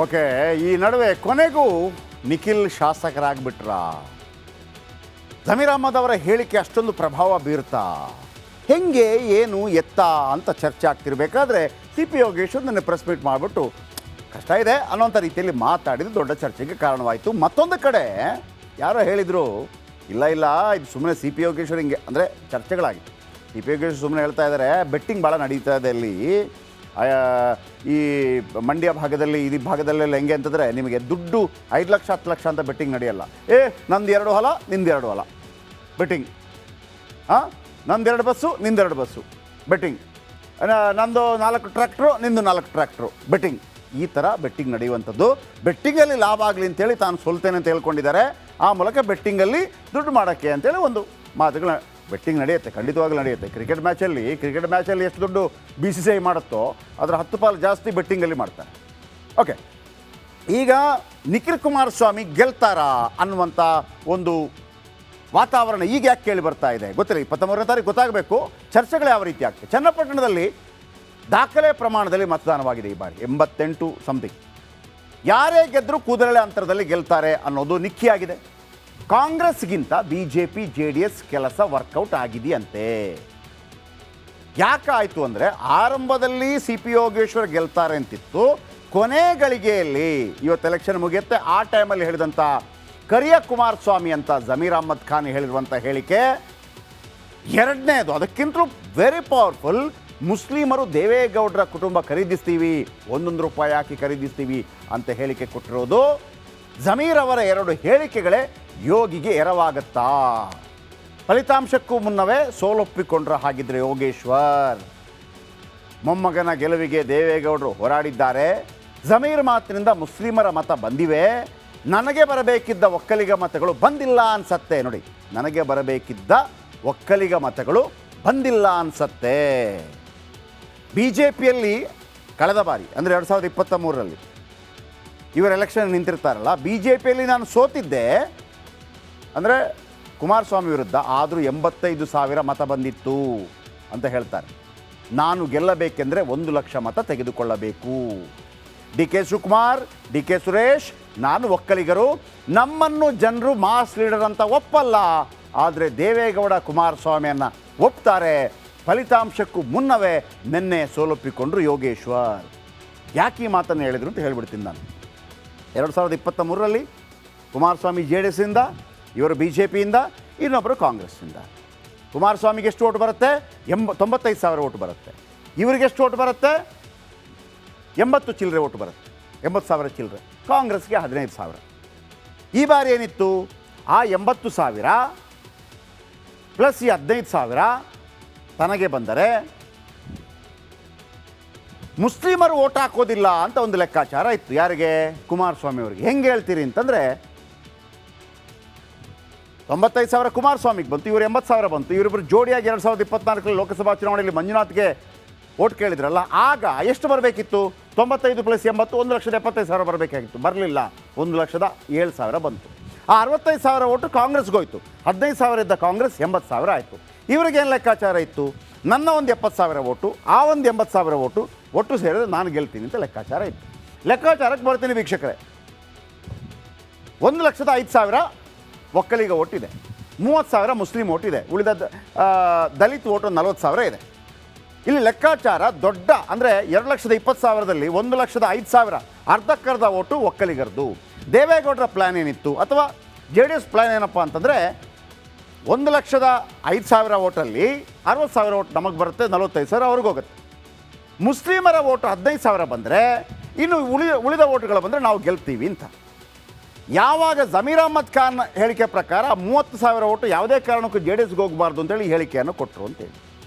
Okay, ಈ ನಡುವೆ ಕೊನೆಗೂ ನಿಖಿಲ್ ಶಾಸಕರಾಗ್ಬಿಟ್ರ. ಜಮೀರ್ ಅಹ್ಮದ್ ಅವರ ಹೇಳಿಕೆ ಅಷ್ಟೊಂದು ಪ್ರಭಾವ ಬೀರ್ತಾ ಹೆಂಗೆ ಏನು ಎತ್ತ ಅಂತ ಚರ್ಚೆ ಆಗ್ತಿರ್ಬೇಕಾದ್ರೆ ಸಿ ಪಿ ಯೋಗೇಶ್ವರ್ ನನ್ನ ಪ್ರೆಸ್ ಮೀಟ್ ಮಾಡಿಬಿಟ್ಟು ಕಷ್ಟ ಇದೆ ಅನ್ನೋಂಥ ರೀತಿಯಲ್ಲಿ ಮಾತಾಡಿದ್ದು ದೊಡ್ಡ ಚರ್ಚೆಗೆ ಕಾರಣವಾಯಿತು. ಮತ್ತೊಂದು ಕಡೆ ಯಾರೋ ಹೇಳಿದರು, ಇಲ್ಲ ಇದು ಸುಮ್ಮನೆ ಸಿ ಪಿ ಯೋಗೇಶ್ವರ್ ಹಿಂಗೆ ಅಂದರೆ ಚರ್ಚೆಗಳಾಗಿತ್ತು. ಸಿ ಪಿ ಯೋಗೇಶ್ವರ್ ಸುಮ್ಮನೆ ಹೇಳ್ತಾ ಇದ್ದಾರೆ, ಬೆಟ್ಟಿಂಗ್ ಭಾಳ ನಡೀತಾ ಇದೆ ಅಲ್ಲಿ ಈ ಮಂಡ್ಯ ಭಾಗದಲ್ಲಿ ಈ ಭಾಗದಲ್ಲೆಲ್ಲ ಹೆಂಗೆ ಅಂತಂದರೆ ನಿಮಗೆ ದುಡ್ಡು 5 ಲಕ್ಷ 10 ಲಕ್ಷ ಅಂತ ಬೆಟ್ಟಿಂಗ್ ನಡೆಯಲ್ಲ. ನಂದು 2 ಹೊಲ ನಿಂದು 2 ಹೊಲ ಬೆಟ್ಟಿಂಗ್, ನಂದು 2 ಬಸ್ಸು ನಿಂದು 2 ಬಸ್ಸು ಬೆಟ್ಟಿಂಗ್, ನಂದು 4 ಟ್ರ್ಯಾಕ್ಟ್ರು ನಿಂದು 4 ಟ್ರ್ಯಾಕ್ಟ್ರು ಬೆಟ್ಟಿಂಗ್. ಈ ಥರ ಬೆಟ್ಟಿಂಗ್ ನಡೆಯುವಂಥದ್ದು. ಬೆಟ್ಟಿಂಗಲ್ಲಿ ಲಾಭ ಆಗಲಿ ಅಂತೇಳಿ ತಾನು ಸೋಲ್ತೇನೆ ಅಂತ ಹೇಳ್ಕೊಂಡಿದ್ದಾರೆ. ಆ ಮೂಲಕ ಬೆಟ್ಟಿಂಗಲ್ಲಿ ದುಡ್ಡು ಮಾಡೋಕ್ಕೆ ಅಂತೇಳಿ ಒಂದು ಮಾತುಗಳ ಬೆಟ್ಟಿಂಗ್ ನಡೆಯುತ್ತೆ, ಖಂಡಿತವಾಗ್ಲೂ ನಡೆಯುತ್ತೆ. ಕ್ರಿಕೆಟ್ ಮ್ಯಾಚಲ್ಲಿ ಎಷ್ಟು ದುಡ್ಡು BCCI ಮಾಡುತ್ತೋ ಅದರ 10 ಪಾಲು ಜಾಸ್ತಿ ಬೆಟ್ಟಿಂಗಲ್ಲಿ ಮಾಡ್ತಾರೆ. ಓಕೆ, ಈಗ ನಿಖಿಲ್ ಕುಮಾರಸ್ವಾಮಿ ಗೆಲ್ತಾರಾ ಅನ್ನುವಂಥ ಒಂದು ವಾತಾವರಣ ಈಗ ಯಾಕೆ ಕೇಳಿ ಬರ್ತಾ ಇದೆ ಗೊತ್ತಿಲ್ಲ. 23ನೇ ತಾರೀಕು ಗೊತ್ತಾಗಬೇಕು ಚರ್ಚೆಗಳು ಯಾವ ರೀತಿ ಆಗ್ತದೆ. ಚನ್ನಪಟ್ಟಣದಲ್ಲಿ ದಾಖಲೆ ಪ್ರಮಾಣದಲ್ಲಿ ಮತದಾನವಾಗಿದೆ ಈ ಬಾರಿ, 88 ಸಮಥಿಂಗ್. ಯಾರೇ ಗೆದ್ದರೂ ಕೂದಲೆಳೆ ಅಂತರದಲ್ಲಿ ಗೆಲ್ತಾರೆ ಅನ್ನೋದು ನಿಖಿಯಾಗಿದೆ. ಕಾಂಗ್ರೆಸ್ಗಿಂತ BJP JDS ಕೆಲಸ ವರ್ಕೌಟ್ ಆಗಿದೆಯಂತೆ. ಯಾಕಾಯಿತು ಅಂದರೆ ಆರಂಭದಲ್ಲಿ ಸಿ ಪಿ ಯೋಗೇಶ್ವರ್ ಗೆಲ್ತಾರೆ ಅಂತಿತ್ತು. ಕೊನೆ ಗಳಿಗೆಯಲ್ಲಿ ಇವತ್ತು ಎಲೆಕ್ಷನ್ ಮುಗಿಯುತ್ತೆ, ಆ ಟೈಮಲ್ಲಿ ಹೇಳಿದಂಥ ಕರಿಯ ಕುಮಾರಸ್ವಾಮಿ ಅಂತ ಜಮೀರ್ ಅಹ್ಮದ್ ಖಾನ್ ಹೇಳಿರುವಂಥ ಹೇಳಿಕೆ ಎರಡನೇದು, ಅದಕ್ಕಿಂತಲೂ ವೆರಿ ಪವರ್ಫುಲ್. ಮುಸ್ಲಿಮರು ದೇವೇಗೌಡರ ಕುಟುಂಬ ಖರೀದಿಸ್ತೀವಿ, 1 ರೂಪಾಯಿ ಹಾಕಿ ಖರೀದಿಸ್ತೀವಿ ಅಂತ ಹೇಳಿಕೆ ಕೊಟ್ಟಿರೋದು. ಜಮೀರ್ ಅವರ 2 ಹೇಳಿಕೆಗಳೇ ಯೋಗಿಗೆ ಎರವಾಗುತ್ತಾ? ಫಲಿತಾಂಶಕ್ಕೂ ಮುನ್ನವೇ ಸೋಲೊಪ್ಪಿಕೊಂಡ್ರ ಹಾಗಿದ್ರೆ ಯೋಗೇಶ್ವರ್. ಮೊಮ್ಮಗನ ಗೆಲುವಿಗೆ ದೇವೇಗೌಡರು ಹೋರಾಡಿದ್ದಾರೆ. ಜಮೀರ್ ಮಾತಿನಿಂದ ಮುಸ್ಲಿಮರ ಮತ ಬಂದಿವೆ. ನನಗೆ ಬರಬೇಕಿದ್ದ ಒಕ್ಕಲಿಗ ಮತಗಳು ಬಂದಿಲ್ಲ ಅನ್ಸತ್ತೆ. ನೋಡಿ, ನನಗೆ ಬರಬೇಕಿದ್ದ ಒಕ್ಕಲಿಗ ಮತಗಳು ಬಂದಿಲ್ಲ ಅನ್ಸತ್ತೆ. BJPಯಲ್ಲಿ ಕಳೆದ ಬಾರಿ ಅಂದರೆ 2023ರಲ್ಲಿ ಇವರು ಎಲೆಕ್ಷನ್ ನಿಂತಿರ್ತಾರಲ್ಲ, BJPಯಲ್ಲಿ ನಾನು ಸೋತಿದ್ದೆ ಅಂದರೆ ಕುಮಾರಸ್ವಾಮಿ ವಿರುದ್ಧ, ಆದರೂ 85,000 ಮತ ಬಂದಿತ್ತು ಅಂತ ಹೇಳ್ತಾರೆ. ನಾನು ಗೆಲ್ಲಬೇಕೆಂದರೆ 1 ಲಕ್ಷ ಮತ ತೆಗೆದುಕೊಳ್ಳಬೇಕು. DK ಶಿವಕುಮಾರ್, DK ಸುರೇಶ್, ನಾನು ಒಕ್ಕಲಿಗರು, ನಮ್ಮನ್ನು ಜನರು ಮಾಸ್ ಲೀಡರ್ ಅಂತ ಒಪ್ಪಲ್ಲ, ಆದರೆ ದೇವೇಗೌಡ ಕುಮಾರಸ್ವಾಮಿಯನ್ನು ಒಪ್ತಾರೆ. ಫಲಿತಾಂಶಕ್ಕೂ ಮುನ್ನವೇ ನಿನ್ನೆ ಸೋಲೊಪ್ಪಿಕೊಂಡ್ರು ಯೋಗೇಶ್ವರ್. ಯಾಕೆ ಈ ಮಾತನ್ನು ಹೇಳಿದ್ರು ಅಂತ ಹೇಳ್ಬಿಡ್ತೀನಿ ನಾನು. 2023ರಲ್ಲಿ ಕುಮಾರಸ್ವಾಮಿ JDS ಇಂದ, ಇವರು BJPಯಿಂದ, ಇನ್ನೊಬ್ಬರು ಕಾಂಗ್ರೆಸ್ಸಿಂದ. ಕುಮಾರಸ್ವಾಮಿಗೆ ಎಷ್ಟು ಓಟು ಬರುತ್ತೆ? 95,000 ಓಟು ಬರುತ್ತೆ. ಇವರಿಗೆ ಎಷ್ಟು ಓಟು ಬರುತ್ತೆ? 80 ಚಿಲ್ಲರೆ ಓಟು ಬರುತ್ತೆ, 80,000 ಚಿಲ್ಲರೆ. ಕಾಂಗ್ರೆಸ್ಗೆ 15,000. ಈ ಬಾರಿ ಏನಿತ್ತು? ಆ 80,000 ಪ್ಲಸ್ ಈ 15,000 ತನಗೆ ಬಂದರೆ ಮುಸ್ಲಿಮರು ಓಟ್ ಹಾಕೋದಿಲ್ಲ ಅಂತ ಒಂದು ಲೆಕ್ಕಾಚಾರ ಇತ್ತು. ಯಾರಿಗೆ? ಕುಮಾರಸ್ವಾಮಿ ಅವರಿಗೆ. ಹೆಂಗೆ ಹೇಳ್ತೀರಿ ಅಂತಂದರೆ 95,000 ಕುಮಾರಸ್ವಾಮಿಗೆ ಬಂತು, ಇವರು 80,000 ಬಂತು. ಇವರಿಬ್ಬರು ಜೋಡಿಯಾಗಿ 2024ರಲ್ಲಿ ಲೋಕಸಭಾ ಚುನಾವಣೆಯಲ್ಲಿ ಮಂಜುನಾಥ್ಗೆ ಓಟ್ ಕೇಳಿದ್ರಲ್ಲ, ಆಗ ಎಷ್ಟು ಬರಬೇಕಿತ್ತು? 95 + 80 1,75,000 ಬರಬೇಕಾಗಿತ್ತು. ಬರಲಿಲ್ಲ, 1,07,000 ಬಂತು. ಆ 65,000 ಓಟು ಕಾಂಗ್ರೆಸ್ಗೆ ಹೋಯ್ತು. 15,000 ಇದ್ದ ಕಾಂಗ್ರೆಸ್ 80,000 ಆಯಿತು. ಇವರಿಗೇನು ಲೆಕ್ಕಾಚಾರ ಇತ್ತು? ನನ್ನ ಒಂದು 70,000 ಓಟು, ಆ ಒಂದು 80,000 ಓಟು ಒಟ್ಟು ಸೇರಿದ್ರೆ ನಾನು ಗೆಲ್ತೀನಿ ಅಂತ ಲೆಕ್ಕಾಚಾರ ಇತ್ತು. ಲೆಕ್ಕಾಚಾರಕ್ಕೆ ಬರ್ತೀನಿ ವೀಕ್ಷಕರೇ. 1,05,000 ಒಕ್ಕಲಿಗ ಓಟಿದೆ, 30,000 ಮುಸ್ಲಿಂ ಓಟಿದೆ, ಉಳಿದ ದಲಿತ ಓಟು 40,000 ಇದೆ. ಇಲ್ಲಿ ಲೆಕ್ಕಾಚಾರ ದೊಡ್ಡ ಅಂದರೆ 2,20,000ದಲ್ಲಿ 1,05,000 ಅರ್ಧಕ್ಕರ್ಧ ಓಟು ಒಕ್ಕಲಿಗರದು. ದೇವೇಗೌಡರ ಪ್ಲ್ಯಾನ್ ಏನಿತ್ತು ಅಥವಾ JDS ಪ್ಲ್ಯಾನ್ ಏನಪ್ಪ ಅಂತಂದರೆ 1,05,000 ಓಟಲ್ಲಿ 60,000 ಓಟ್ ನಮಗೆ ಬರುತ್ತೆ, 45,000 ಅವ್ರಿಗೆ ಹೋಗುತ್ತೆ. ಮುಸ್ಲಿಮರ ಓಟು 15,000 ಬಂದರೆ ಇನ್ನು ಉಳಿದ ಓಟುಗಳು ಬಂದರೆ ನಾವು ಗೆಲ್ತೀವಿ ಅಂತ. ಯಾವಾಗ ಜಮೀರ್ ಅಹ್ಮದ್ ಖಾನ್ ಹೇಳಿಕೆ ಪ್ರಕಾರ 30,000 ಓಟು ಯಾವುದೇ ಕಾರಣಕ್ಕೂ JDSಗೆ ಹೋಗಬಾರ್ದು ಅಂತೇಳಿ ಹೇಳಿಕೆಯನ್ನು ಕೊಟ್ಟರು ಅಂತೇಳಿ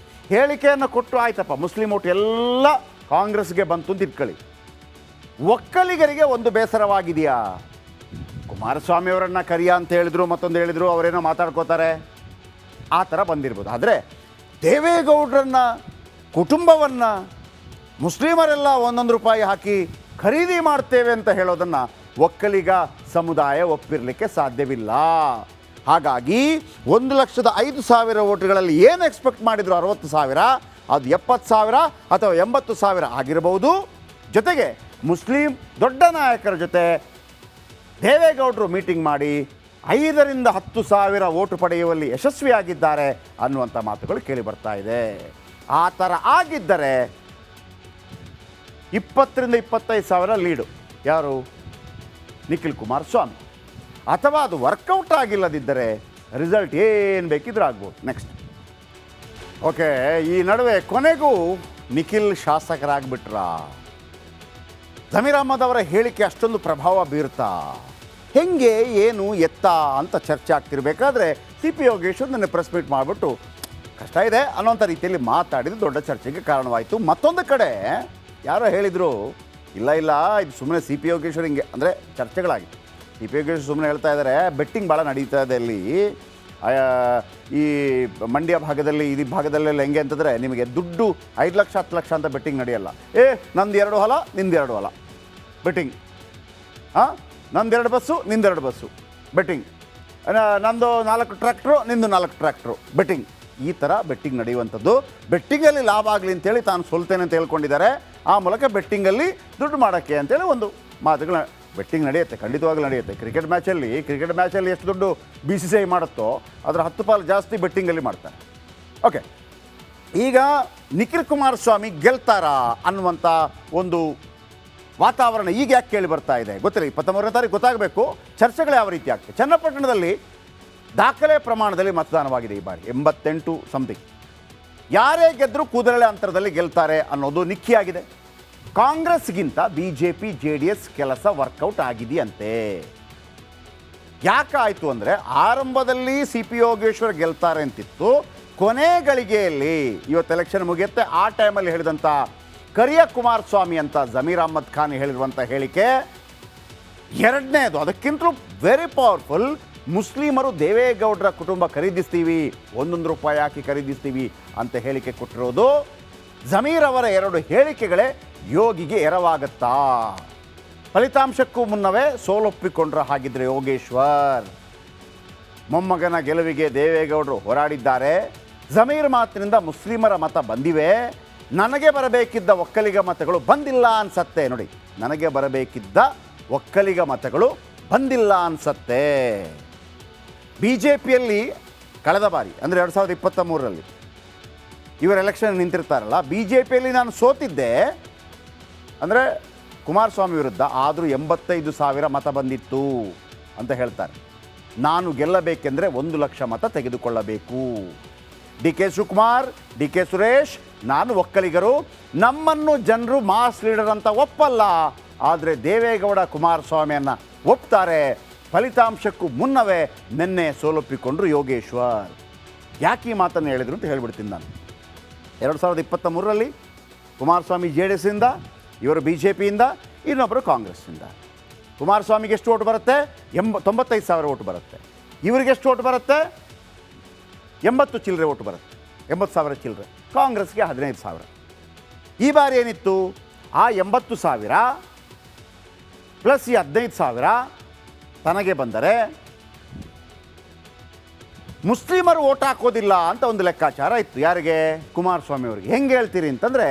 ಹೇಳಿಕೆಯನ್ನು ಕೊಟ್ಟು, ಆಯ್ತಪ್ಪ ಮುಸ್ಲಿಂ ಓಟು ಎಲ್ಲ ಕಾಂಗ್ರೆಸ್ಗೆ ಬಂತು ಅಂತ ಇಟ್ಕೊಳ್ಳಿ. ಒಕ್ಕಲಿಗರಿಗೆ ಒಂದು ಬೇಸರವಾಗಿದೆಯಾ? ಕುಮಾರಸ್ವಾಮಿ ಅವರನ್ನು ಕರಿಯ ಅಂತ ಹೇಳಿದ್ರು, ಮತ್ತೊಂದು ಹೇಳಿದ್ರು, ಅವರೇನೋ ಮಾತಾಡ್ಕೋತಾರೆ, ಆ ಥರ ಬಂದಿರ್ಬೋದು. ಆದರೆ ದೇವೇಗೌಡರನ್ನ ಕುಟುಂಬವನ್ನು ಮುಸ್ಲಿಮರೆಲ್ಲ 1 ರೂಪಾಯಿ ಹಾಕಿ ಖರೀದಿ ಮಾಡ್ತೇವೆ ಅಂತ ಹೇಳೋದನ್ನು ಒಕ್ಕಲಿಗ ಸಮುದಾಯ ಒಪ್ಪಿರಲಿಕ್ಕೆ ಸಾಧ್ಯವಿಲ್ಲ. ಹಾಗಾಗಿ 1,05,000 ಓಟುಗಳಲ್ಲಿ ಏನು ಎಕ್ಸ್ಪೆಕ್ಟ್ ಮಾಡಿದ್ರು 60,000, ಅದು 70,000 ಅಥವಾ 80,000 ಆಗಿರಬಹುದು. ಜೊತೆಗೆ ಮುಸ್ಲಿಂ ದೊಡ್ಡ ನಾಯಕರ ಜೊತೆ ದೇವೇಗೌಡರು ಮೀಟಿಂಗ್ ಮಾಡಿ 5ರಿಂದ 10,000 ಓಟು ಪಡೆಯುವಲ್ಲಿ ಯಶಸ್ವಿಯಾಗಿದ್ದಾರೆ ಅನ್ನುವಂಥ ಮಾತುಗಳು ಕೇಳಿ ಬರ್ತಾ ಇದೆ. ಆ ಥರ ಆಗಿದ್ದರೆ 20ರಿಂದ 25,000 ಲೀಡು ಯಾರು? ನಿಖಿಲ್ ಕುಮಾರಸ್ವಾಮಿ. ಅಥವಾ ಅದು ವರ್ಕೌಟ್ ಆಗಿಲ್ಲದಿದ್ದರೆ ರಿಸಲ್ಟ್ ಏನು ಬೇಕಿದ್ರೂ ಆಗ್ಬೋದು. ನೆಕ್ಸ್ಟ್ ಓಕೆ, ಈ ನಡುವೆ ಕೊನೆಗೂ ನಿಖಿಲ್ ಶಾಸಕರಾಗ್ಬಿಟ್ರಾ? ಜಮೀರ್ ಅಹ್ಮದ್ ಅವರ ಹೇಳಿಕೆ ಅಷ್ಟೊಂದು ಪ್ರಭಾವ ಬೀರ್ತಾ? ಹೆಂಗೆ ಏನು ಎತ್ತ ಅಂತ ಚರ್ಚೆ ಆಗ್ತಿರ್ಬೇಕಾದ್ರೆ ಸಿ ಪಿ ಯೋಗೇಶ್ವರ್ ನನ್ನ ಪ್ರೆಸ್ ಮೀಟ್ ಮಾಡಿಬಿಟ್ಟು ಕಷ್ಟ ಇದೆ ಅನ್ನೋಂಥ ರೀತಿಯಲ್ಲಿ ಮಾತಾಡಿದ್ದು ದೊಡ್ಡ ಚರ್ಚೆಗೆ ಕಾರಣವಾಯಿತು. ಮತ್ತೊಂದು ಕಡೆ ಯಾರೋ ಹೇಳಿದರು, ಇಲ್ಲ ಇದು ಸುಮ್ಮನೆ ಸಿ ಪಿ ಯೋಗೇಶ್ವರ್ ಹಿಂಗೆ ಅಂದರೆ ಚರ್ಚೆಗಳಾಗಿತ್ತು. ಸಿ ಪಿ ಯೋಗೇಶ್ವರ್ ಸುಮ್ಮನೆ ಹೇಳ್ತಾ ಇದ್ದಾರೆ, ಬೆಟ್ಟಿಂಗ್ ಭಾಳ ನಡೀತಾ ಇದೆ ಅಲ್ಲಿ ಈ ಮಂಡ್ಯ ಭಾಗದಲ್ಲಿ ಈ ಭಾಗದಲ್ಲೆಲ್ಲ ಹೆಂಗೆ ಅಂತಂದರೆ ನಿಮಗೆ ದುಡ್ಡು 5 ಲಕ್ಷ 10 ಲಕ್ಷ ಅಂತ ಬೆಟ್ಟಿಂಗ್ ನಡೆಯಲ್ಲ. ನಂದು 2 ಹೊಲ ನಿಂದು 2 ಹೊಲ ಬೆಟ್ಟಿಂಗ್, ನಂದು 2 ಬಸ್ಸು ನಿಂದು 2 ಬಸ್ಸು ಬೆಟ್ಟಿಂಗ್, ನಂದು 4 ಟ್ರ್ಯಾಕ್ಟ್ರು ನಿಂದು 4 ಟ್ರ್ಯಾಕ್ಟ್ರು ಬೆಟ್ಟಿಂಗ್. ಈ ಥರ ಬೆಟ್ಟಿಂಗ್ ನಡೆಯುವಂಥದ್ದು. ಬೆಟ್ಟಿಂಗಲ್ಲಿ ಲಾಭ ಆಗಲಿ ಅಂತೇಳಿ ತಾನು ಸೋಲ್ತೇನೆ ಅಂತ ಹೇಳ್ಕೊಂಡಿದ್ದಾರೆ. ಆ ಮೂಲಕ ಬೆಟ್ಟಿಂಗಲ್ಲಿ ದುಡ್ಡು ಮಾಡೋಕ್ಕೆ ಅಂತೇಳಿ ಒಂದು ಮಾತುಗಳ ಬೆಟ್ಟಿಂಗ್ ನಡೆಯುತ್ತೆ, ಖಂಡಿತವಾಗ್ಲೂ ನಡೆಯುತ್ತೆ. ಕ್ರಿಕೆಟ್ ಮ್ಯಾಚಲ್ಲಿ ಎಷ್ಟು ದುಡ್ಡು BCCI ಮಾಡುತ್ತೋ ಅದರ 10 ಪಾಲು ಜಾಸ್ತಿ ಬೆಟ್ಟಿಂಗಲ್ಲಿ ಮಾಡ್ತಾರೆ. ಓಕೆ, ಈಗ ನಿಖಿಲ್ ಕುಮಾರಸ್ವಾಮಿ ಗೆಲ್ತಾರಾ ಅನ್ನುವಂಥ ಒಂದು ವಾತಾವರಣ ಈಗ ಯಾಕೆ ಕೇಳಿ ಬರ್ತಾ ಇದೆ ಗೊತ್ತಿಲ್ಲ. 23ನೇ ತಾರೀಕು ಗೊತ್ತಾಗಬೇಕು ಚರ್ಚೆಗಳು ಯಾವ ರೀತಿ ಆಗ್ತದೆ. ಚನ್ನಪಟ್ಟಣದಲ್ಲಿ ದಾಖಲೆ ಪ್ರಮಾಣದಲ್ಲಿ ಮತದಾನವಾಗಿದೆ ಈ ಬಾರಿ, 88 ಸಮಥಿಂಗ್. ಯಾರೇ ಗೆದ್ದರೂ ಕೂದಲೆಳೆ ಅಂತರದಲ್ಲಿ ಗೆಲ್ತಾರೆ ಅನ್ನೋದು ನಿಖಿಯಾಗಿದೆ. ಕಾಂಗ್ರೆಸ್ಗಿಂತ BJP JDS ಕೆಲಸ ವರ್ಕೌಟ್ ಆಗಿದೆಯಂತೆ. ಯಾಕಾಯಿತು ಅಂದರೆ ಆರಂಭದಲ್ಲಿ ಸಿ ಪಿ ಯೋಗೇಶ್ವರ್ ಗೆಲ್ತಾರೆ ಅಂತಿತ್ತು. ಕೊನೆ ಗಳಿಗೆಯಲ್ಲಿ ಇವತ್ತು ಎಲೆಕ್ಷನ್ ಮುಗಿಯುತ್ತೆ, ಆ ಟೈಮಲ್ಲಿ ಹೇಳಿದಂಥ ಕರಿಯ ಕುಮಾರಸ್ವಾಮಿ ಅಂತ ಜಮೀರ್ ಅಹ್ಮದ್ ಖಾನ್ ಹೇಳಿರುವಂಥ ಹೇಳಿಕೆ ಎರಡನೇದು. ಅದಕ್ಕಿಂತಲೂ ವೆರಿ ಪವರ್ಫುಲ್. ಮುಸ್ಲಿಮರು ದೇವೇಗೌಡರ ಕುಟುಂಬ ಖರೀದಿಸ್ತೀವಿ, 1 ರೂಪಾಯಿ ಹಾಕಿ ಖರೀದಿಸ್ತೀವಿ ಅಂತ ಹೇಳಿಕೆ ಕೊಟ್ಟಿರೋದು. ಜಮೀರ್ ಅವರ 2 ಹೇಳಿಕೆಗಳೇ ಯೋಗಿಗೆ ಎರವಾಗತ್ತಾ? ಫಲಿತಾಂಶಕ್ಕೂ ಮುನ್ನವೇ ಸೋಲೊಪ್ಪಿಕೊಂಡ್ರ ಹಾಗಿದ್ರೆ ಯೋಗೇಶ್ವರ್. ಮೊಮ್ಮಗನ ಗೆಲುವಿಗೆ ದೇವೇಗೌಡರು ಹೋರಾಡಿದ್ದಾರೆ. ಜಮೀರ್ ಮಾತಿನಿಂದ ಮುಸ್ಲಿಮರ ಮತ ಬಂದಿವೆ. ನನಗೆ ಬರಬೇಕಿದ್ದ ಒಕ್ಕಲಿಗ ಮತಗಳು ಬಂದಿಲ್ಲ ಅನ್ಸತ್ತೆ. ನೋಡಿ, ನನಗೆ ಬರಬೇಕಿದ್ದ ಒಕ್ಕಲಿಗ ಮತಗಳು ಬಂದಿಲ್ಲ ಅನ್ಸತ್ತೆ. BJPಯಲ್ಲಿ ಕಳೆದ ಬಾರಿ ಅಂದರೆ 2023ರಲ್ಲಿ ಇವರು ಎಲೆಕ್ಷನ್ ನಿಂತಿರ್ತಾರಲ್ಲ, BJPಯಲ್ಲಿ ನಾನು ಸೋತಿದ್ದೆ ಅಂದರೆ ಕುಮಾರಸ್ವಾಮಿ ವಿರುದ್ಧ, ಆದರೂ 85,000 ಮತ ಬಂದಿತ್ತು ಅಂತ ಹೇಳ್ತಾರೆ. ನಾನು ಗೆಲ್ಲಬೇಕೆಂದರೆ 1 ಲಕ್ಷ ಮತ ತೆಗೆದುಕೊಳ್ಳಬೇಕು. DK ಶಿವಕುಮಾರ್, DK ಸುರೇಶ್, ನಾನು ಒಕ್ಕಲಿಗರು, ನಮ್ಮನ್ನು ಜನರು ಮಾಸ್ ಲೀಡರ್ ಅಂತ ಒಪ್ಪಲ್ಲ. ಆದರೆ ದೇವೇಗೌಡ ಕುಮಾರಸ್ವಾಮಿಯನ್ನು ಒಪ್ತಾರೆ. ಫಲಿತಾಂಶಕ್ಕೂ ಮುನ್ನವೇ ನಿನ್ನೆ ಸೋಲೊಪ್ಪಿಕೊಂಡ್ರು ಯೋಗೇಶ್ವರ್. ಯಾಕೆ ಈ ಮಾತನ್ನು ಹೇಳಿದ್ರು ಅಂತ ಹೇಳ್ಬಿಡ್ತೀನಿ ನಾನು. 2023ರಲ್ಲಿ ಕುಮಾರಸ್ವಾಮಿ JDSಯಿಂದ, ಇವರು BJPಯಿಂದ, ಇನ್ನೊಬ್ಬರು ಕಾಂಗ್ರೆಸ್ಸಿಂದ. ಕುಮಾರಸ್ವಾಮಿಗೆ ಎಷ್ಟು ಓಟು ಬರುತ್ತೆ? 95,000 ಓಟು ಬರುತ್ತೆ. ಇವರಿಗೆ ಎಷ್ಟು ಓಟು ಬರುತ್ತೆ? 80 ಚಿಲ್ಲರೆ ಓಟು ಬರುತ್ತೆ, 80,000 ಚಿಲ್ಲರೆ. ಕಾಂಗ್ರೆಸ್ಗೆ 15,000. ಈ ಬಾರಿ ಏನಿತ್ತು? ಆ 80,000 ಪ್ಲಸ್ ಈ 15,000 ತನಗೆ ಬಂದರೆ ಮುಸ್ಲಿಮರು ಓಟ್ ಹಾಕೋದಿಲ್ಲ ಅಂತ ಒಂದು ಲೆಕ್ಕಾಚಾರ ಇತ್ತು. ಯಾರಿಗೆ? ಕುಮಾರಸ್ವಾಮಿ ಅವರಿಗೆ. ಹೆಂಗೆ ಹೇಳ್ತೀರಿ ಅಂತಂದರೆ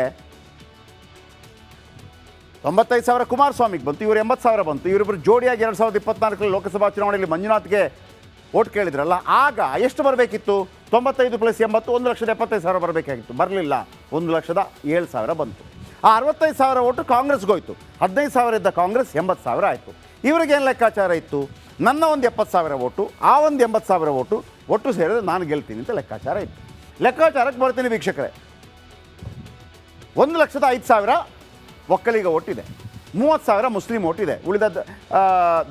95,000 ಕುಮಾರಸ್ವಾಮಿಗೆ ಬಂತು, ಇವರು 80,000 ಬಂತು. ಇವರಿಬ್ಬರು ಜೋಡಿಯಾಗಿ 2024 ಲೋಕಸಭಾ ಚುನಾವಣೆಯಲ್ಲಿ ಮಂಜುನಾಥ್ಗೆ ಓಟ್ ಕೇಳಿದ್ರಲ್ಲ, ಆಗ ಎಷ್ಟು ಬರಬೇಕಿತ್ತು? 95 + 80 1,75,000 ಬರಬೇಕಾಗಿತ್ತು. ಬರಲಿಲ್ಲ, 1,07,000 ಬಂತು. ಆ 65,000 ಓಟು ಕಾಂಗ್ರೆಸ್ಗೆ ಹೋಯಿತು. 15,000 ಇದ್ದ ಕಾಂಗ್ರೆಸ್ 80,000 ಆಯಿತು. ಇವರಿಗೇನು ಲೆಕ್ಕಾಚಾರ ಇತ್ತು? ನನ್ನ ಒಂದು 70,000 ಓಟು, ಆ ಒಂದು 80,000 ಓಟು ಒಟ್ಟು ಸೇರಿದ್ರೆ ನಾನು ಗೆಲ್ತೀನಿ ಅಂತ ಲೆಕ್ಕಾಚಾರ ಇತ್ತು. ಲೆಕ್ಕಾಚಾರಕ್ಕೆ ಬರ್ತೀನಿ ವೀಕ್ಷಕರೇ. 1,05,000 ಒಕ್ಕಲಿಗ ಓಟಿದೆ, 30,000 ಮುಸ್ಲಿಂ ಓಟಿದೆ, ಉಳಿದ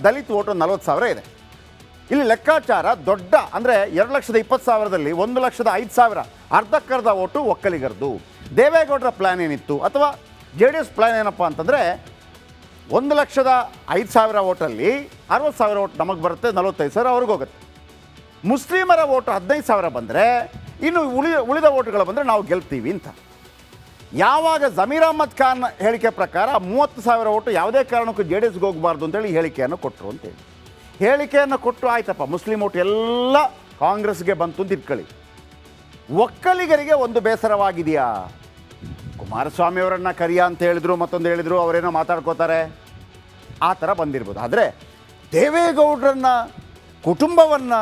ದಲಿತ ಓಟು 40,000 ಇದೆ. ಇಲ್ಲಿ ಲೆಕ್ಕಾಚಾರ ದೊಡ್ಡ ಅಂದರೆ 2,20,000ದಲ್ಲಿ 1,05,000 ಅರ್ಧಕ್ಕರ್ಧ ಓಟು ಒಕ್ಕಲಿಗರದು. ದೇವೇಗೌಡರ ಪ್ಲ್ಯಾನ್ ಏನಿತ್ತು ಅಥವಾ JDS ಪ್ಲ್ಯಾನ್ ಏನಪ್ಪ ಅಂತಂದರೆ 1,05,000 ಓಟಲ್ಲಿ 60,000 ಓಟ್ ನಮಗೆ ಬರುತ್ತೆ, 45,000 ಅವ್ರಿಗೆ ಹೋಗುತ್ತೆ. ಮುಸ್ಲಿಮರ ಓಟು 15,000 ಬಂದರೆ ಇನ್ನು ಉಳಿದ ಓಟುಗಳು ಬಂದರೆ ನಾವು ಗೆಲ್ತೀವಿ ಅಂತ. ಯಾವಾಗ ಜಮೀರ್ ಅಹ್ಮದ್ ಖಾನ್ ಹೇಳಿಕೆ ಪ್ರಕಾರ 30,000 ಓಟು ಯಾವುದೇ ಕಾರಣಕ್ಕೂ JDSಗೆ ಹೋಗಬಾರ್ದು ಅಂತೇಳಿ ಹೇಳಿಕೆಯನ್ನು ಕೊಟ್ಟರು ಅಂತೇಳಿ ಹೇಳಿಕೆಯನ್ನು ಕೊಟ್ಟು, ಆಯ್ತಪ್ಪ ಮುಸ್ಲಿಂ ಓಟು ಎಲ್ಲ ಕಾಂಗ್ರೆಸ್ಗೆ ಬಂತು ಅಂತ ಇಟ್ಕೊಳ್ಳಿ. ಒಕ್ಕಲಿಗರಿಗೆ ಒಂದು ಬೇಸರವಾಗಿದೆಯಾ? ಕುಮಾರಸ್ವಾಮಿಯವರನ್ನು ಕರಿಯ ಅಂತ ಹೇಳಿದ್ರು, ಮತ್ತೊಂದು ಹೇಳಿದ್ರು, ಅವರೇನೋ ಮಾತಾಡ್ಕೋತಾರೆ, ಆ ಥರ ಬಂದಿರ್ಬೋದು. ಆದರೆ ದೇವೇಗೌಡರನ್ನ ಕುಟುಂಬವನ್ನು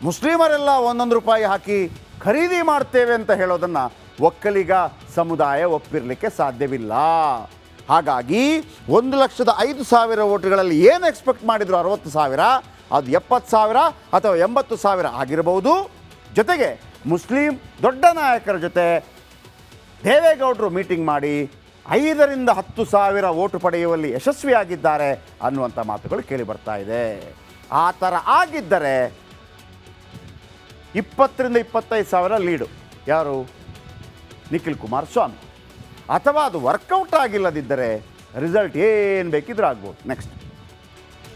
ಮುಸ್ಲಿಮರೆಲ್ಲ ₹1 ಹಾಕಿ ಖರೀದಿ ಮಾಡ್ತೇವೆ ಅಂತ ಹೇಳೋದನ್ನು ಒಕ್ಕಲಿಗ ಸಮುದಾಯ ಒಪ್ಪಿರಲಿಕ್ಕೆ ಸಾಧ್ಯವಿಲ್ಲ. ಹಾಗಾಗಿ 1,05,000 ಓಟ್ಗಳಲ್ಲಿ ಏನು ಎಕ್ಸ್ಪೆಕ್ಟ್ ಮಾಡಿದ್ರು 60,000, ಅದು 70,000 ಅಥವಾ 80,000 ಆಗಿರಬಹುದು. ಜೊತೆಗೆ ಮುಸ್ಲಿಂ ದೊಡ್ಡ ನಾಯಕರ ಜೊತೆ ದೇವೇಗೌಡರು ಮೀಟಿಂಗ್ ಮಾಡಿ 5,000 to 10,000 ಓಟು ಪಡೆಯುವಲ್ಲಿ ಯಶಸ್ವಿಯಾಗಿದ್ದಾರೆ ಅನ್ನುವಂಥ ಮಾತುಗಳು ಕೇಳಿ ಬರ್ತಾ ಇದೆ. ಆ ಥರ ಆಗಿದ್ದರೆ 20,000 to 25,000 ಲೀಡು ಯಾರು? ನಿಖಿಲ್ ಕುಮಾರಸ್ವಾಮಿ. ಅಥವಾ ಅದು ವರ್ಕೌಟ್ ಆಗಿಲ್ಲದಿದ್ದರೆ ರಿಸಲ್ಟ್ ಏನು ಬೇಕಿದ್ರೂ ಆಗ್ಬೋದು. ನೆಕ್ಸ್ಟ್